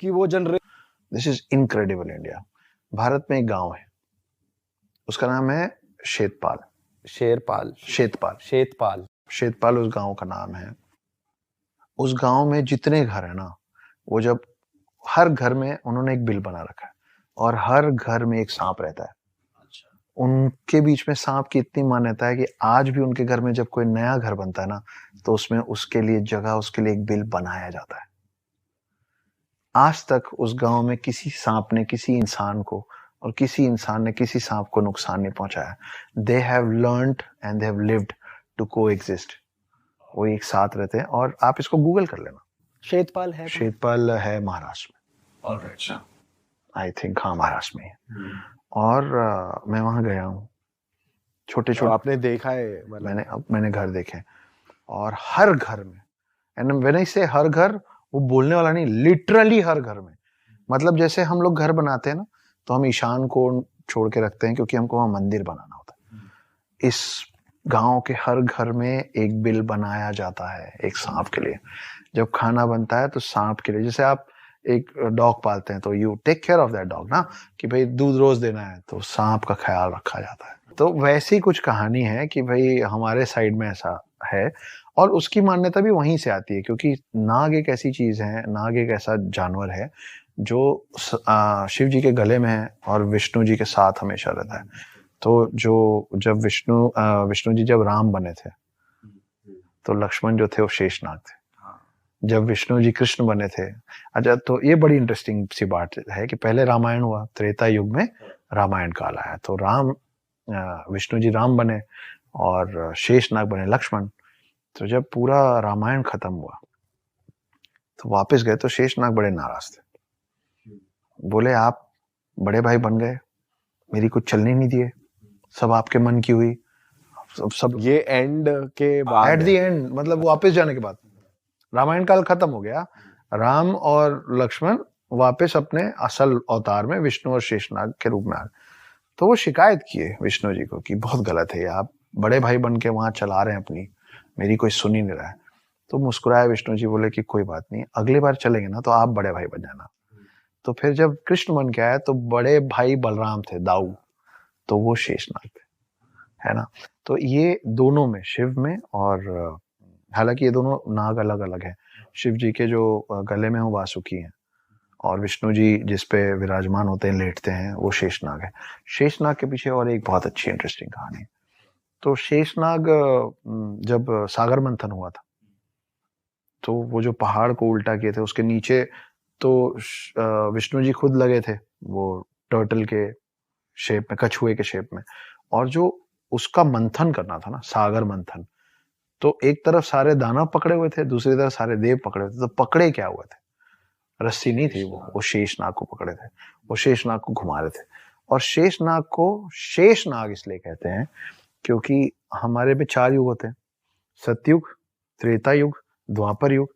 कि वो generation. This is incredible India. Bharat में एक गांव है, उसका नाम है शेतपाल। शेरपाल, शेतपाल, शेतपाल, शेतपाल उस गांव का नाम है। उस गांव में जितने घर है ना, वो जब हर घर में उन्होंने एक बिल बना रखा है और हर घर में एक सांप रहता है। उनके बीच में सांप की इतनी मान्यता है कि आज भी उनके घर में जब कोई नया घर बनता है ना, तो उसमें उसके लिए जगह, उसके लिए एक बिल बनाया जाता है। आज तक उस गांव में किसी सांप ने किसी इंसान को और किसी इंसान ने किसी सांप को नुकसान नहीं पहुंचाया। They have learned and they have lived to coexist. वो एक साथ रहते हैं और आप इसको गूगल कर लेना। शेतपाल है, शेतपाल है महाराष्ट्र में। अच्छा, आई थिंक हाँ महाराष्ट्र में है। और मैं वहां गया हूँ। छोटे तो छोटे आपने देखा है मतलब? मैंने घर देखे और हर घर में, एंड व्हेन आई से हर घर, वो बोलने वाला नहीं, लिटरली हर घर में। मतलब जैसे हम लोग घर बनाते हैं ना, तो हम ईशान को छोड़ के रखते हैं क्योंकि हमको वहां मंदिर बनाना होता है। इस गांव के हर घर में एक बिल बनाया जाता है एक सांप के लिए। जब खाना बनता है तो सांप के लिए, जैसे आप एक डॉग पालते हैं तो you take care of that dog ना, कि भाई दूध रोज देना है, तो सांप का ख्याल रखा जाता है। तो वैसी कुछ कहानी है कि भाई हमारे साइड में ऐसा है। और उसकी मान्यता भी वहीं से आती है, क्योंकि नाग एक ऐसी चीज है, नाग एक ऐसा जानवर है जो शिव जी के गले में है और विष्णु जी के साथ हमेशा रहता है। तो जो जब विष्णु जी जब राम बने थे, तो लक्ष्मण जो थे वो शेषनाग थे। जब विष्णु जी कृष्ण बने थे, अच्छा, तो ये बड़ी इंटरेस्टिंग सी बात है कि पहले रामायण हुआ, त्रेता युग में रामायण काल आया, तो विष्णु जी राम बने और शेषनाग बने लक्ष्मण। तो जब पूरा रामायण खत्म हुआ तो वापस गए तो शेषनाग बड़े नाराज थे। बोले आप बड़े भाई बन गए, मेरी कुछ चलने नहीं दिए, सब आपके मन की हुई। सब ये एंड के बाद, एट द एंड, मतलब वापस जाने के बाद रामायण काल खत्म हो गया, राम और लक्ष्मण वापस अपने असल अवतार में विष्णु और शेषनाग के रूप में आ गए। तो वो शिकायत किए विष्णु जी को कि बहुत गलत है ये, आप बड़े भाई बन के वहां चला रहे हैं अपनी, मेरी कोई सुन ही नहीं रहा है। तो मुस्कुराए विष्णु जी, बोले कि कोई बात नहीं, अगली बार चलेंगे ना तो आप बड़े भाई बन जाना। तो फिर जब कृष्ण बन के आए तो बड़े भाई बलराम थे, दाऊ, तो वो शेषनाग थे, है ना। तो ये दोनों में, शिव में और हालांकि ये दोनों नाग अलग अलग है। शिव जी के जो गले में वो वासुकी हैं और विष्णु जी जिस पे विराजमान होते हैं, लेटते हैं, वो शेषनाग है। शेषनाग के पीछे और एक बहुत अच्छी इंटरेस्टिंग कहानी है। तो शेषनाग जब सागर मंथन हुआ था, तो वो जो पहाड़ को उल्टा किए थे, उसके नीचे तो विष्णु जी खुद लगे थे, वो टर्टल के शेप में, कछुए के शेप में, और जो उसका मंथन करना था ना, सागर मंथन, तो एक तरफ सारे दानव पकड़े हुए थे, दूसरी तरफ सारे देव पकड़े हुए थे। तो पकड़े क्या हुए थे, रस्सी नहीं थी, वो शेषनाग को पकड़े थे, वो शेषनाग को घुमा रहे थे। और शेषनाग को शेषनाग इसलिए कहते हैं क्योंकि हमारे में 4 युग होते हैं, सतयुग, त्रेता युग, द्वापर युग